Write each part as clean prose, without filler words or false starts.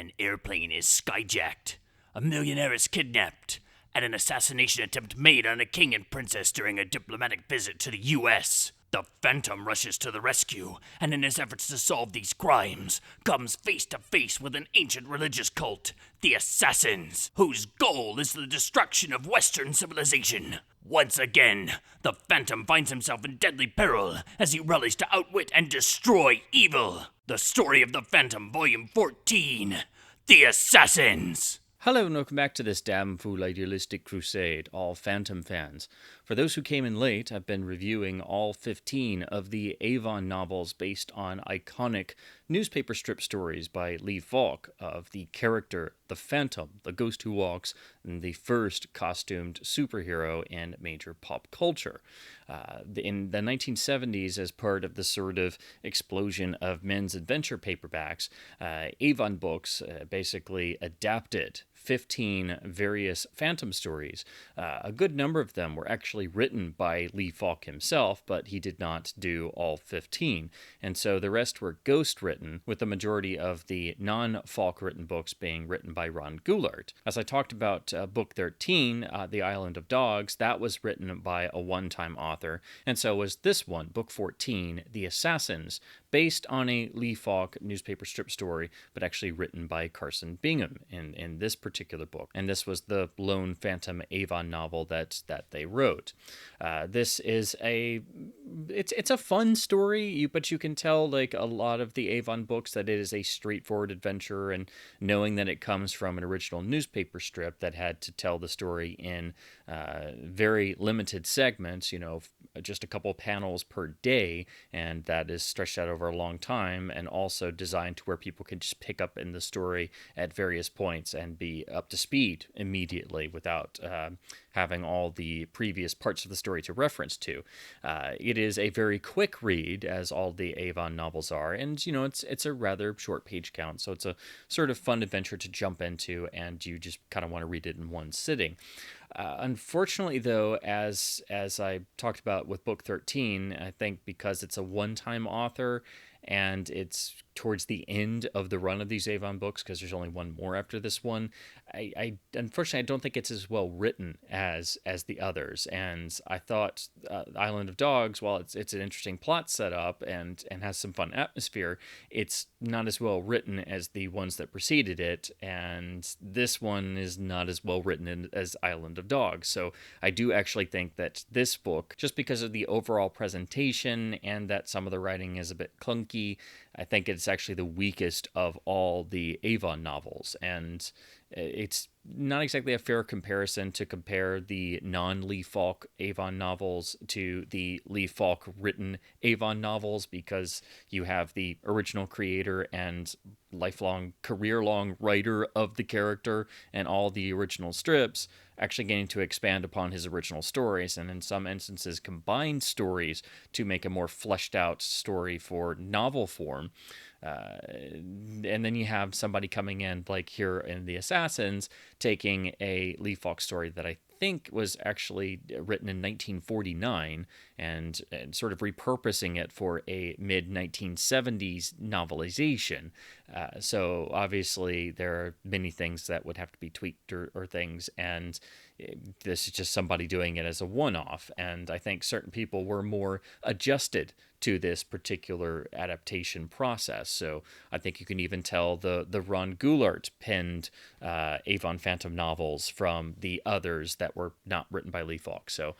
An airplane is skyjacked. A millionaire is kidnapped. And an assassination attempt made on a king and princess during a diplomatic visit to the U.S. The Phantom rushes to the rescue, and in his efforts to solve these crimes, comes face to face with an ancient religious cult, the Assassins, whose goal is the destruction of Western civilization. Once again, the Phantom finds himself in deadly peril as he rallies to outwit and destroy evil. The Story of the Phantom, Volume 14, The Assassins. Hello and welcome back to this damn fool idealistic crusade, all Phantom fans. For those who came in late, I've been reviewing all 15 of the Avon novels based on iconic newspaper strip stories by Lee Falk of the character, the Phantom, the ghost who walks, and the first costumed superhero in major pop culture. In the 1970s, as part of the sort of explosion of men's adventure paperbacks, Avon Books basically adapted 15 various Phantom stories. A good number of them were actually written by Lee Falk himself, but he did not do all 15. And so the rest were ghost written, with the majority of the non-Falk written books being written by Ron Goulart. As I talked about Book 13, The Island of Dogs, that was written by a one-time author, and so was this one, Book 14, The Assassins, based on a Lee Falk newspaper strip story, but actually written by Carson Bingham in this particular book. And this was the lone Phantom Avon novel that they wrote. This is it's a fun story, but you can tell, like a lot of the Avon books, that it is a straightforward adventure, and knowing that it comes from an original newspaper strip that had to tell the story in very limited segments, just a couple panels per day, and that is stretched out over a long time, and also designed to where people can just pick up in the story at various points and be up to speed immediately without having all the previous parts of the story to reference to. It is a very quick read, as all the Avon novels are, and it's a rather short page count, so it's a sort of fun adventure to jump into, and you just kind of want to read it in one sitting. Unfortunately, though, as I talked about with Book 13, I think because it's a one-time author and it's towards the end of the run of these Avon books, because there's only one more after this one, I unfortunately I don't think it's as well written as the others. And I thought Island of Dogs, while it's an interesting plot setup and has some fun atmosphere, it's not as well written as the ones that preceded it, and this one is not as well written as Island of Dogs. So I do actually think that this book, just because of the overall presentation and that some of the writing is a bit clunky, I think it's actually the weakest of all the Avon novels, and it's not exactly a fair comparison to compare the non-Lee Falk Avon novels to the Lee Falk written Avon novels, because you have the original creator and lifelong, career-long writer of the character and all the original strips actually getting to expand upon his original stories, and in some instances combine stories to make a more fleshed out story for novel form. And then you have somebody coming in, like here in The Assassins, taking a Lee Falk story that I think was actually written in 1949 and sort of repurposing it for a mid-1970s novelization. So obviously there are many things that would have to be tweaked or things, and this is just somebody doing it as a one-off, and I think certain people were more adjusted to this particular adaptation process. So I think you can even tell the Ron Goulart penned Avon Phantom novels from the others that were not written by Lee Falk. So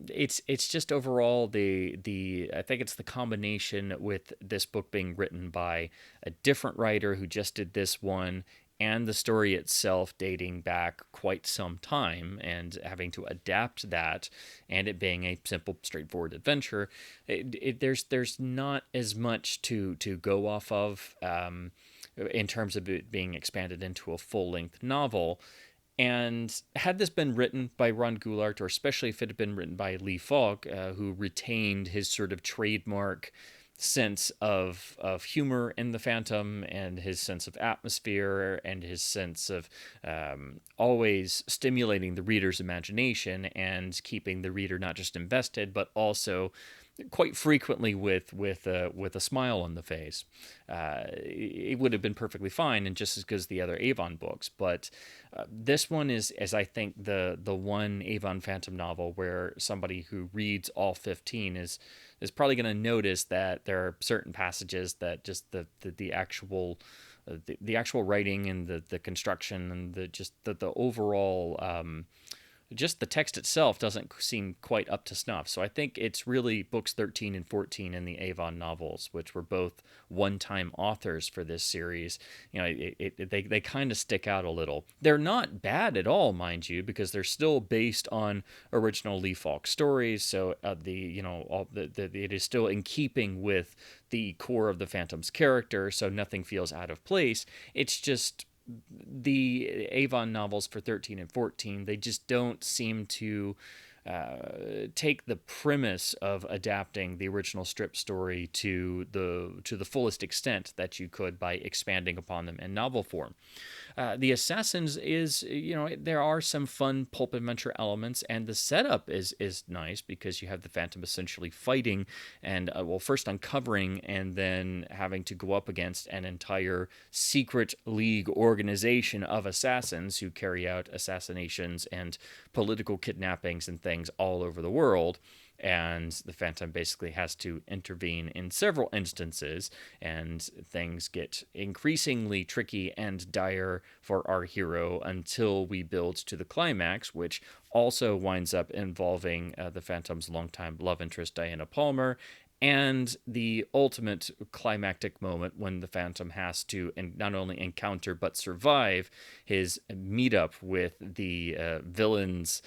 it's just overall I think it's the combination with this book being written by a different writer who just did this one, and the story itself dating back quite some time and having to adapt that, and it being a simple, straightforward adventure. There's not as much to go off of in terms of it being expanded into a full-length novel. And had this been written by Ron Goulart, or especially if it had been written by Lee Falk, who retained his sort of trademark sense of humor in the Phantom, and his sense of atmosphere, and his sense of always stimulating the reader's imagination and keeping the reader not just invested, but also quite frequently with a smile on the face. It would have been perfectly fine and just as good as the other Avon books, but this one is, as I think, the one Avon Phantom novel where somebody who reads all 15 is probably going to notice that there are certain passages that just the actual the actual writing and the construction and the overall just the text itself doesn't seem quite up to snuff. So I think it's really books 13 and 14 in the Avon novels, which were both one-time authors for this series. They kind of stick out a little. They're not bad at all, mind you, because they're still based on original Lee Falk stories. So it is still in keeping with the core of the Phantom's character, so nothing feels out of place. It's just the Avon novels for 13 and 14, they just don't seem to take the premise of adapting the original strip story to the fullest extent that you could by expanding upon them in novel form. The Assassins is, there are some fun pulp adventure elements, and the setup is nice because you have the Phantom essentially fighting and, first uncovering and then having to go up against an entire secret league organization of assassins who carry out assassinations and political kidnappings and things all over the world. And the Phantom basically has to intervene in several instances, and things get increasingly tricky and dire for our hero until we build to the climax, which also winds up involving the Phantom's longtime love interest, Diana Palmer, and the ultimate climactic moment when the Phantom has to not only encounter but survive his meetup with the villain's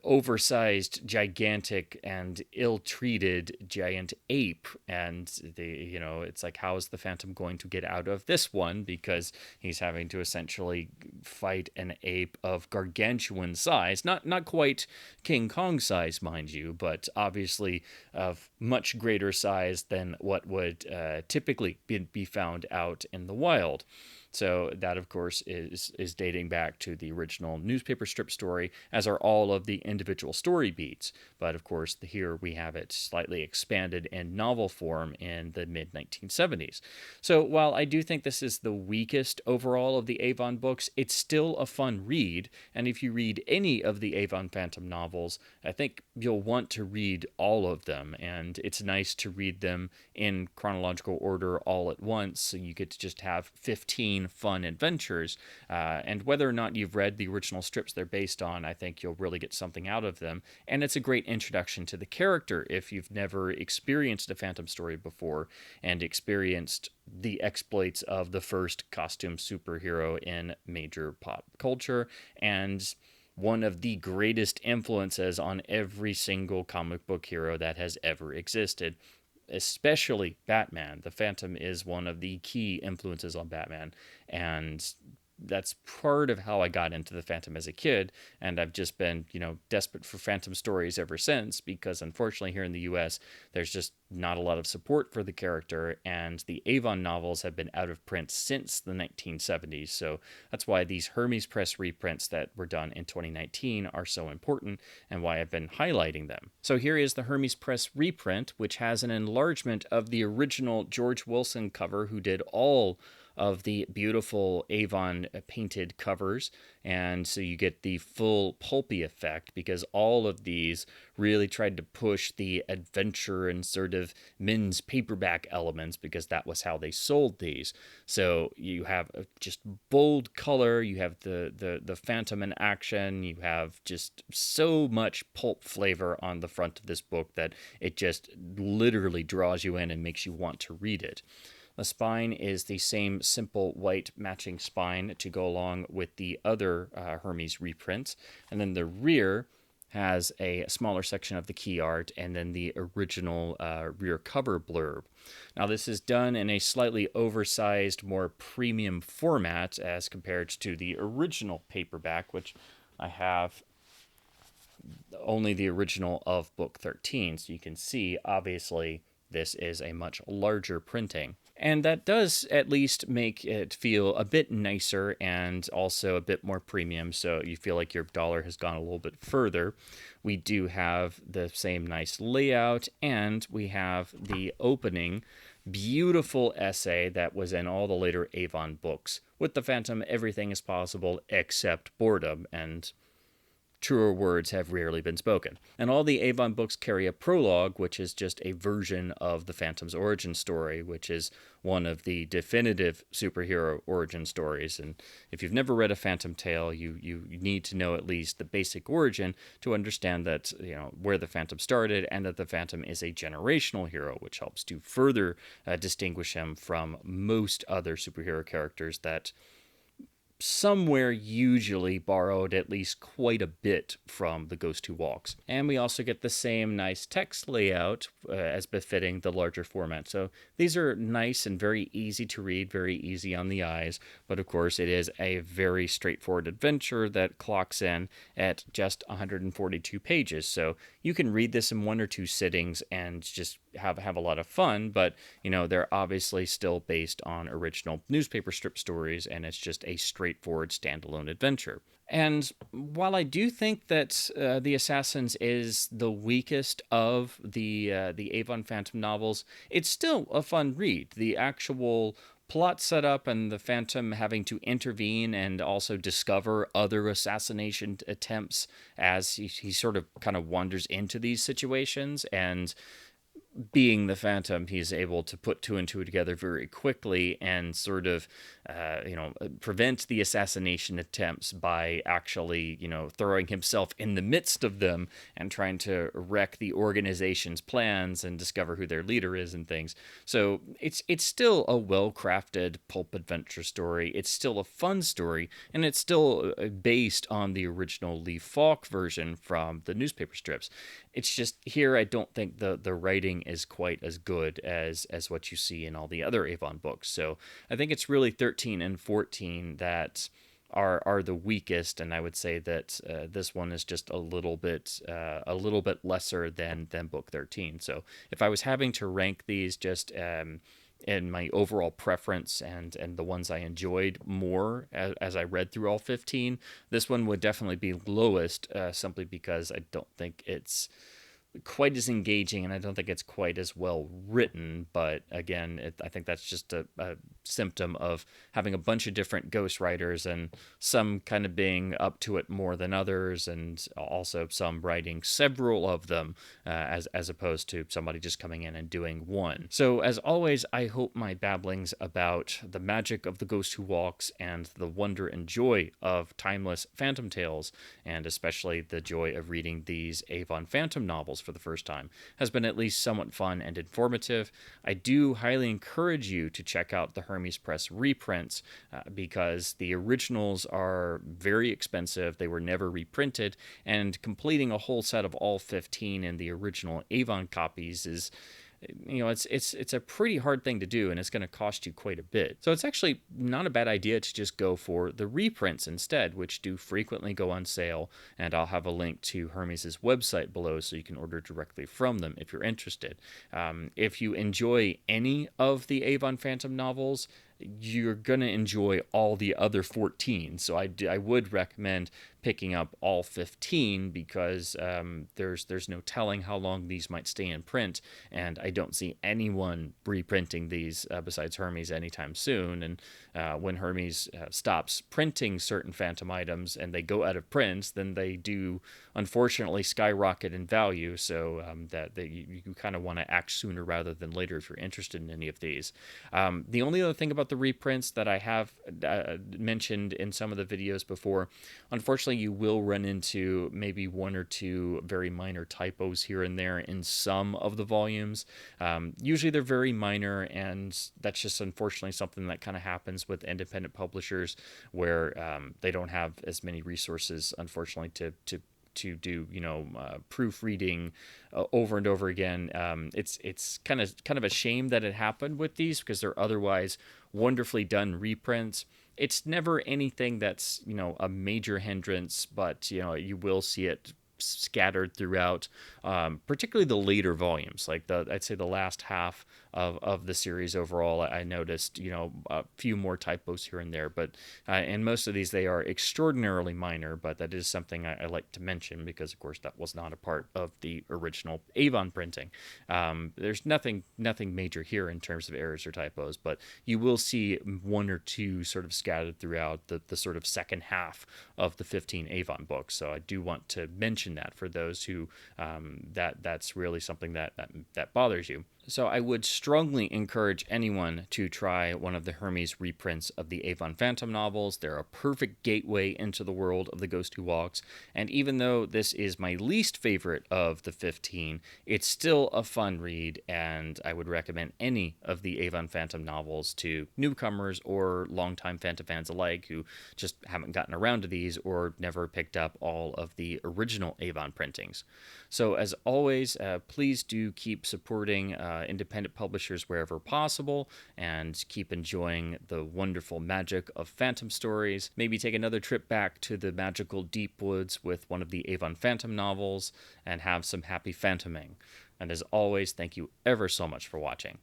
oversized, gigantic, and ill-treated giant ape. And it's like, how is the Phantom going to get out of this one? Because he's having to essentially fight an ape of gargantuan size, not quite King Kong size, mind you, but obviously of much greater size than what would typically be found out in the wild. So that, of course, is dating back to the original newspaper strip story, as are all of the individual story beats. But, of course, here we have it slightly expanded in novel form in the mid-1970s. So while I do think this is the weakest overall of the Avon books, it's still a fun read. And if you read any of the Avon Phantom novels, I think you'll want to read all of them. And it's nice to read them in chronological order all at once, so you get to just have 15 fun adventures. And whether or not you've read the original strips they're based on, I think you'll really get something out of them. And it's a great introduction to the character if you've never experienced a Phantom story before and experienced the exploits of the first costume superhero in major pop culture, and one of the greatest influences on every single comic book hero that has ever existed, especially Batman. The Phantom is one of the key influences on Batman, and that's part of how I got into the Phantom as a kid, and I've just been, desperate for Phantom stories ever since, because unfortunately here in the US, there's just not a lot of support for the character, and the Avon novels have been out of print since the 1970s, so that's why these Hermes Press reprints that were done in 2019 are so important, and why I've been highlighting them. So here is the Hermes Press reprint, which has an enlargement of the original George Wilson cover, who did all of the beautiful Avon painted covers, and so you get the full pulpy effect, because all of these really tried to push the adventure and sort of men's paperback elements, because that was how they sold these. So you have just bold color, you have the Phantom in action, you have just so much pulp flavor on the front of this book that it just literally draws you in and makes you want to read it. The spine is the same simple white matching spine to go along with the other Hermes reprints. And then the rear has a smaller section of the key art and then the original rear cover blurb. Now, this is done in a slightly oversized, more premium format as compared to the original paperback, which I have only the original of book 13. So you can see, obviously, this is a much larger printing. And that does at least make it feel a bit nicer and also a bit more premium, so you feel like your dollar has gone a little bit further. We do have the same nice layout, and we have the opening beautiful essay that was in all the later Avon books. With the Phantom, everything is possible except boredom, and truer words have rarely been spoken. And all the Avon books carry a prologue, which is just a version of the Phantom's origin story, which is one of the definitive superhero origin stories. And if you've never read a Phantom tale, you need to know at least the basic origin to understand that, where the Phantom started, and that the Phantom is a generational hero, which helps to further distinguish him from most other superhero characters that somewhere usually borrowed at least quite a bit from The Ghost Who Walks. And we also get the same nice text layout as befitting the larger format. So these are nice and very easy to read, very easy on the eyes, but of course it is a very straightforward adventure that clocks in at just 142 pages. So you can read this in one or two sittings and just have a lot of fun, but they're obviously still based on original newspaper strip stories, and it's just a straightforward standalone adventure. And while I do think that The Assassins is the weakest of the Avon Phantom novels, it's still a fun read. The actual plot setup and the Phantom having to intervene and also discover other assassination attempts as he sort of kind of wanders into these situations, and being the Phantom, he's able to put two and two together very quickly and sort of, prevent the assassination attempts by actually, throwing himself in the midst of them and trying to wreck the organization's plans and discover who their leader is and things. So it's still a well-crafted pulp adventure story. It's still a fun story, and it's still based on the original Lee Falk version from the newspaper strips. It's just here I don't think the writing is quite as good as what you see in all the other Avon books. So I think it's really 13 and 14 that are the weakest, and I would say that this one is just a little bit lesser than book 13. So if I was having to rank these just in my overall preference and the ones I enjoyed more as I read through all 15, this one would definitely be lowest, simply because I don't think it's quite as engaging, and I don't think it's quite as well written. But again, I think that's just a symptom of having a bunch of different ghostwriters, and some kind of being up to it more than others, and also some writing several of them as opposed to somebody just coming in and doing one. So as always, I hope my babblings about the magic of The Ghost Who Walks and the wonder and joy of timeless Phantom tales, and especially the joy of reading these Avon Phantom novels for the first time, has been at least somewhat fun and informative. I do highly encourage you to check out the Hermes Press reprints because the originals are very expensive. They were never reprinted, and completing a whole set of all 15 in the original Avon copies is, it's a pretty hard thing to do, and it's going to cost you quite a bit. So it's actually not a bad idea to just go for the reprints instead, which do frequently go on sale, and I'll have a link to Hermes' website below so you can order directly from them if you're interested. If you enjoy any of the Avon Phantom novels, you're going to enjoy all the other 14. So I would recommend picking up all 15 because there's no telling how long these might stay in print, and I don't see anyone reprinting these besides Hermes anytime soon. And when Hermes stops printing certain Phantom items and they go out of print, then they do unfortunately skyrocket in value. So that you kind of want to act sooner rather than later if you're interested in any of these. The only other thing about the reprints that I have mentioned in some of the videos before, unfortunately you will run into maybe one or two very minor typos here and there in some of the volumes. Usually they're very minor, and that's just unfortunately something that kind of happens with independent publishers where they don't have as many resources, unfortunately, to do proofreading over and over again. It's kind of a shame that it happened with these because they're otherwise wonderfully done reprints. It's never anything that's a major hindrance, but you will see it scattered throughout, particularly the later volumes. Like I'd say the last half of the series overall. I noticed, a few more typos here and there, but in most of these, they are extraordinarily minor, but that is something I like to mention because, of course, that was not a part of the original Avon printing. There's nothing major here in terms of errors or typos, but you will see one or two sort of scattered throughout the sort of second half of the 15 Avon books. So I do want to mention that for those who that's really something that bothers you. So I would strongly encourage anyone to try one of the Hermes reprints of the Avon Phantom novels. They're a perfect gateway into the world of The Ghost Who Walks, and even though this is my least favorite of the 15, it's still a fun read, and I would recommend any of the Avon Phantom novels to newcomers or longtime Phantom fans alike who just haven't gotten around to these or never picked up all of the original Avon printings. So as always, please do keep supporting independent publishers wherever possible, and keep enjoying the wonderful magic of Phantom stories. Maybe take another trip back to the magical deep woods with one of the Avon Phantom novels and have some happy phantoming. And as always, thank you ever so much for watching.